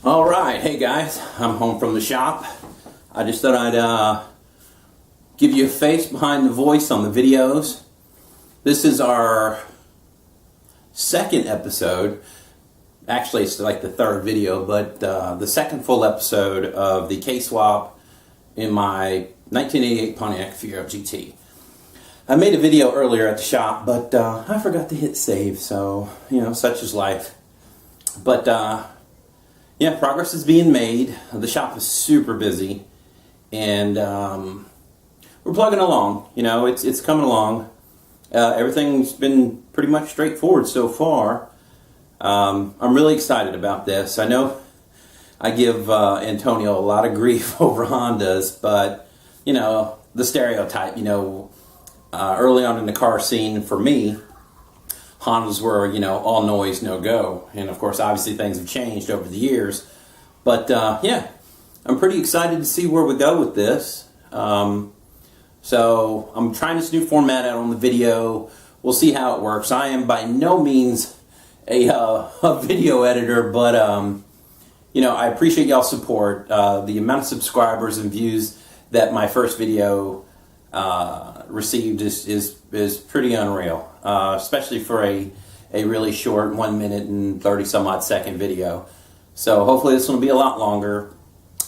All right, hey guys, I'm home from the shop. I just thought I'd give you a face behind the voice on the videos. This is our second episode. Actually, it's like the third video, but the second full episode of the K-swap in my 1988 Pontiac Fiero GT. I made a video earlier at the shop, but I forgot to hit save, so, you know, such is life. But, yeah, progress is being made. The shop is super busy, and we're plugging along. You know, it's coming along. Everything's been pretty much straightforward so far. I'm really excited about this. I know I give Antonio a lot of grief over Hondas, but, you know, the stereotype, you know, early on in the car scene for me, Hondas were, you know, all noise, no go. And of course, obviously things have changed over the years. But yeah, I'm pretty excited to see where we go with this. So I'm trying this new format out on the video. We'll see how it works. I am by no means a video editor, but you know, I appreciate y'all's support. The amount of subscribers and views that my first video received is pretty unreal, especially for a really short 1 minute and 30 some odd second video. So hopefully this one will be a lot longer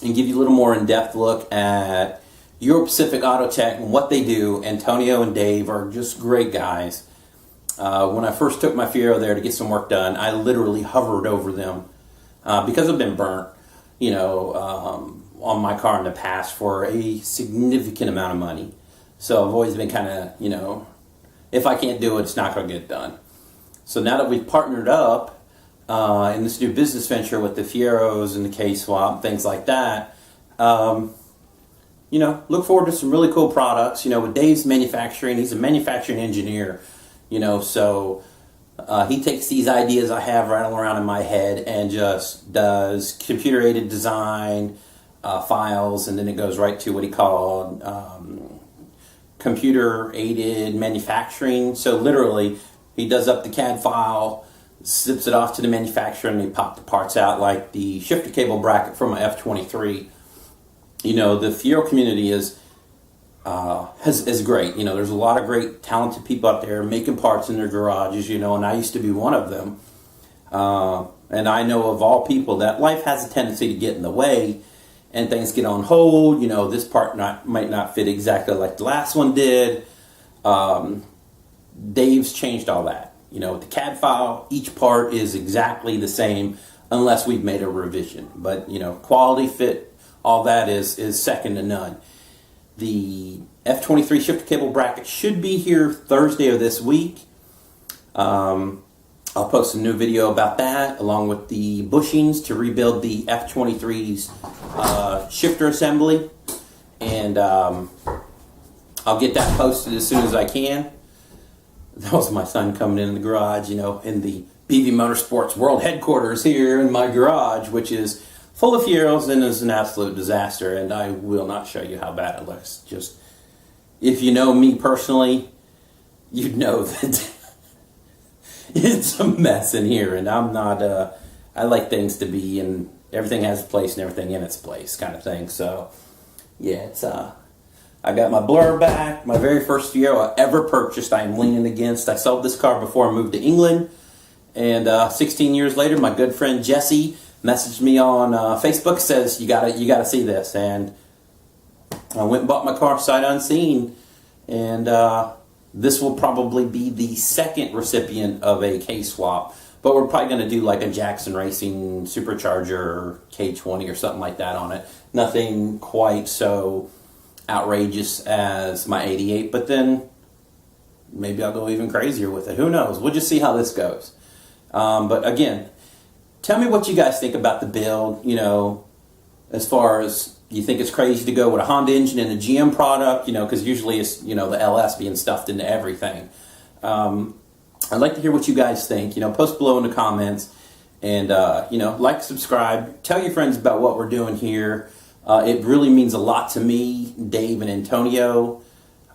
and give you a little more in-depth look at Euro Pacific Auto Tech and what they do. Antonio and Dave are just great guys. When I first took my Fiero there to get some work done, I literally hovered over them because I've been burnt, you know, on my car in the past for a significant amount of money. So I've always been kind of, you know, if I can't do it, it's not going to get done. So now that we've partnered up in this new business venture with the Fieros and the K-swap, things like that, you know, look forward to some really cool products. You know, with Dave's manufacturing, he's a manufacturing engineer, you know, so he takes these ideas I have rattling around in my head and just does computer-aided design files, and then it goes right to what he called computer-aided manufacturing. So literally, he does up the CAD file, zips it off to the manufacturer, and they pop the parts out, like the shifter cable bracket from an F23. You know, the Fiero community is great. You know, there's a lot of great, talented people out there making parts in their garages, you know, and I used to be one of them. And I know of all people that life has a tendency to get in the way, and things get on hold. You know, this part might not fit exactly like the last one did. Dave's changed all that. You know, with the CAD file, each part is exactly the same unless we've made a revision. But, you know, quality, fit, all that is second to none. The F23 shifter cable bracket should be here Thursday of this week. I'll post a new video about that, along with the bushings to rebuild the F23's shifter assembly. And I'll get that posted as soon as I can. That was my son coming in the garage, you know, in the BV Motorsports World Headquarters here in my garage, which is full of Fieros and is an absolute disaster. And I will not show you how bad it looks. Just, if you know me personally, you'd know that it's a mess in here. And I'm not, I like things to be, and everything has a place and everything in its place kind of thing. So, yeah, it's, I got my blur back, my very first Fiero I ever purchased. I am leaning against. I sold this car before I moved to England, and 16 years later, my good friend Jesse messaged me on Facebook, says you gotta see this, and I went and bought my car sight unseen, and this will probably be the second recipient of a K-swap, but we're probably going to do like a Jackson Racing Supercharger K20 or something like that on it. Nothing quite so outrageous as my 88, but then maybe I'll go even crazier with it. Who knows? We'll just see how this goes. But again, tell me what you guys think about the build, you know, as far as you think it's crazy to go with a Honda engine and a GM product, you know, because usually it's, you know, the LS being stuffed into everything. I'd like to hear what you guys think. You know, post below in the comments, and, you know, like, subscribe, tell your friends about what we're doing here. It really means a lot to me, Dave and Antonio,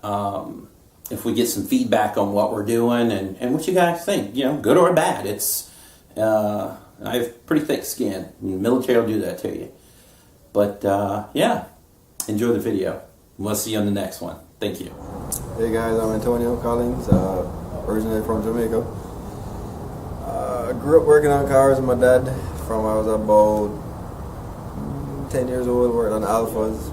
if we get some feedback on what we're doing and what you guys think, you know, good or bad. It's I have pretty thick skin. The military will do that to you. But yeah, enjoy the video. We'll see you on the next one. Thank you. Hey guys, I'm Antonio Collins, originally from Jamaica. I grew up working on cars with my dad from I was about 10 years old, working on Alphas.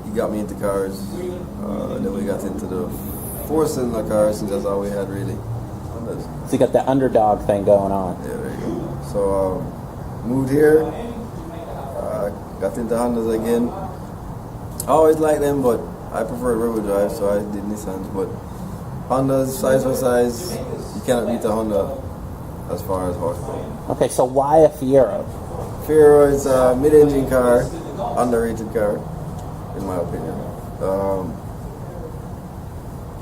He got me into cars, then we got into the four-cylinder cars since that's all we had really. So you got that underdog thing going on. Yeah, there you go. So moved here, got into Hondas again. I always liked them, but I preferred rear-wheel drive, so I did Nissans. But Hondas, size for size, you cannot beat the Honda as far as horsepower. Okay, so why a Fiero? Fiero is a mid-engine car, underrated car, in my opinion.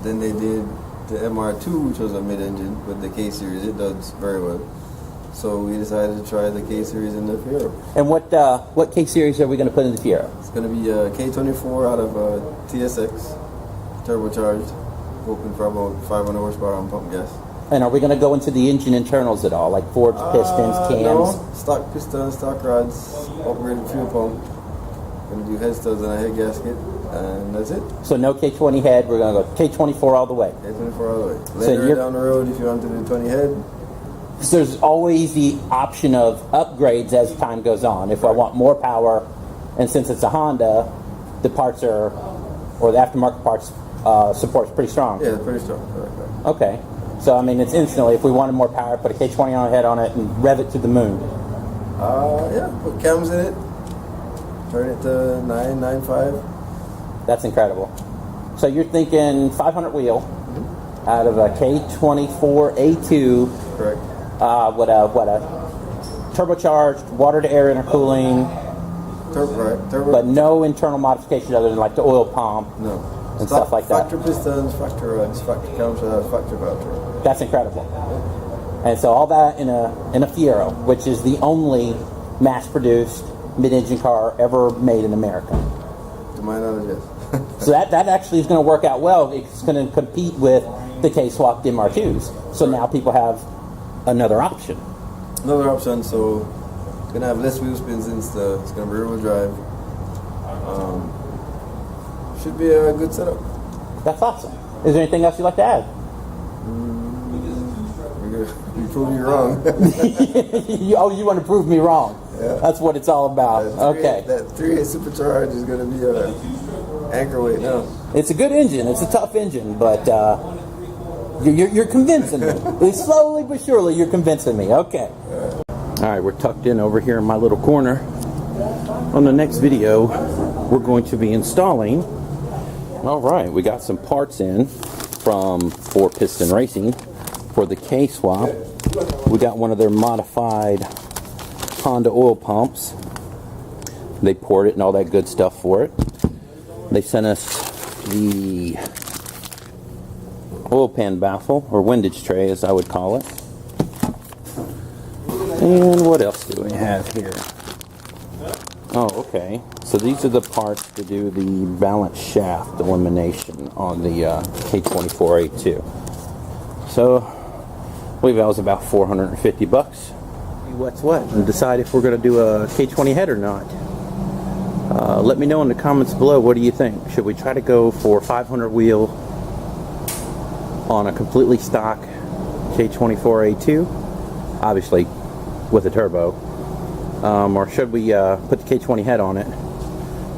Then they did the MR2, which was a mid-engine with the K-Series. It does very well. So we decided to try the K-Series in the Fiero. And what K-Series are we going to put in the Fiero? It's going to be a K24 out of TSX, turbocharged, hoping for about 500 horsepower on pump gas. And are we going to go into the engine internals at all, like forged pistons, cams? No, stock pistons, stock rods, upgraded fuel pump. Going to do head studs and a head gasket, and that's it. So no K20 head, we're going to go K24 all the way. K24 all the way. So Later down the road, if you want to do 20 head. So there's always the option of upgrades as time goes on. If I want more power, and since it's a Honda, the parts are, or the aftermarket parts support's pretty strong. Yeah, it's pretty strong. Right. Okay. So, I mean, it's instantly, if we wanted more power, put a K20 on head on it and rev it to the moon. Yeah, put cams in it, turn it to 9.5. That's incredible. So you're thinking 500 wheel out of a K24 A2. Correct. What a turbocharged, water to air intercooling. Turbo. But no internal modification other than like the oil pump. No. And stuff like that. Factory pistons, factory rods, factory camshafts, factory valve. That's incredible. And so all that in a Fiero, which is the only mass-produced mid-engine car ever made in America. To my knowledge, yes. So that actually is going to work out well. It's going to compete with the K-swapped MR2s. So now people have another option. Another option, so it's going to have less wheel spins instead. It's going to be rear-wheel drive. Should be a good setup. That's awesome. Is there anything else you'd like to add? You prove me wrong. You want to prove me wrong? Yeah. That's what it's all about. That 3.8 supercharged is going to be a anchor weight now. It's a good engine. It's a tough engine, but you're convincing me. Slowly but surely, you're convincing me. Okay. All right, we're tucked in over here in my little corner. On the next video, we're going to be installing. All right, we got some parts in for Piston Racing for the K-swap. We got one of their modified Honda oil pumps. They poured it and all that good stuff for it. They sent us the oil pan baffle, or windage tray as I would call it. And what else do we have here? Oh, okay. So these are the parts to do the balance shaft elimination on the K24 A2. So I believe that was about $450. What's what? And decide if we're going to do a K20 head or not. Let me know in the comments below. What do you think? Should we try to go for 500 wheel on a completely stock K24 A2? Obviously with a turbo. Or should we put the K20 head on it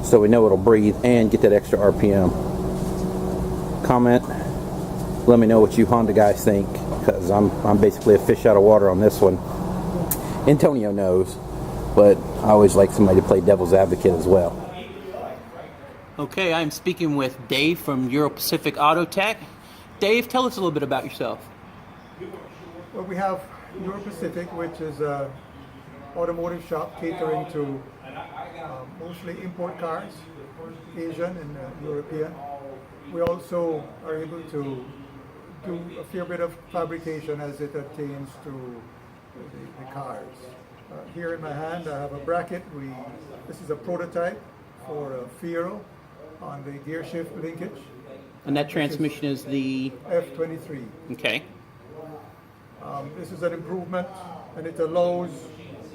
so we know it'll breathe and get that extra RPM? Comment. Let me know what you Honda guys think, because I'm basically a fish out of water on this one. Antonio knows, but I always like somebody to play devil's advocate as well. Okay, I'm speaking with Dave from Euro Pacific Auto Tech. Dave, tell us a little bit about yourself. Well, we have Euro Pacific, which is a automotive shop catering to mostly import cars, Asian and European. We also are able to do a fair bit of fabrication as it pertains to the cars. Here in my hand I have a bracket. This is a prototype for a Fiero on the gear shift linkage. And that transmission is the F23. Okay. This is an improvement, and it allows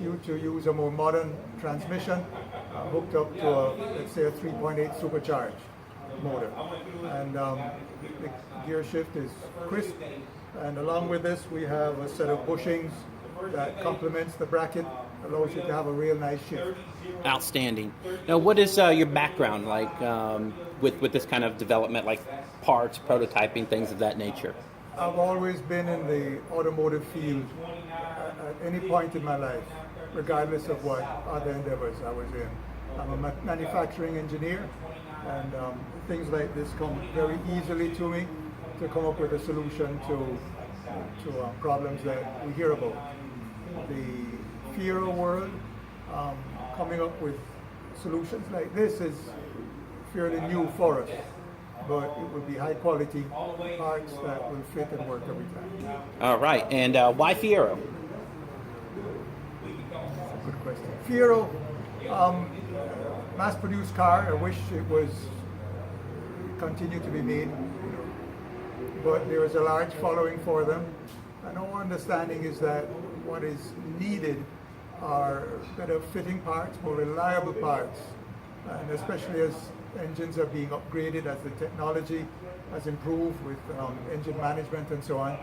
you to use a more modern transmission hooked up to let's say a 3.8 supercharged motor. And the gear shift is crisp, and along with this we have a set of bushings that complements the bracket, allows you to have a real nice shift. Outstanding. Now, what is your background like with this kind of development, like parts, prototyping, things of that nature? I've always been in the automotive field at any point in my life, regardless of what other endeavors I was in. I'm a manufacturing engineer, and things like this come very easily to me to come up with a solution to problems that we hear about. The Fiero world, coming up with solutions like this is fairly new for us, but it would be high quality parts that will fit and work every time. All right, and why Fiero? Good question. Fiero, mass-produced car. I wish it was continued to be made, but there is a large following for them. And our understanding is that what is needed are better fitting parts, more reliable parts, and especially as engines are being upgraded, as the technology has improved with engine management and so on,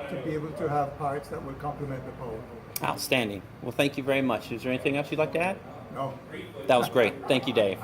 to be able to have parts that will complement the power. Outstanding. Well, thank you very much. Is there anything else you'd like to add? No. That was great. Thank you, Dave.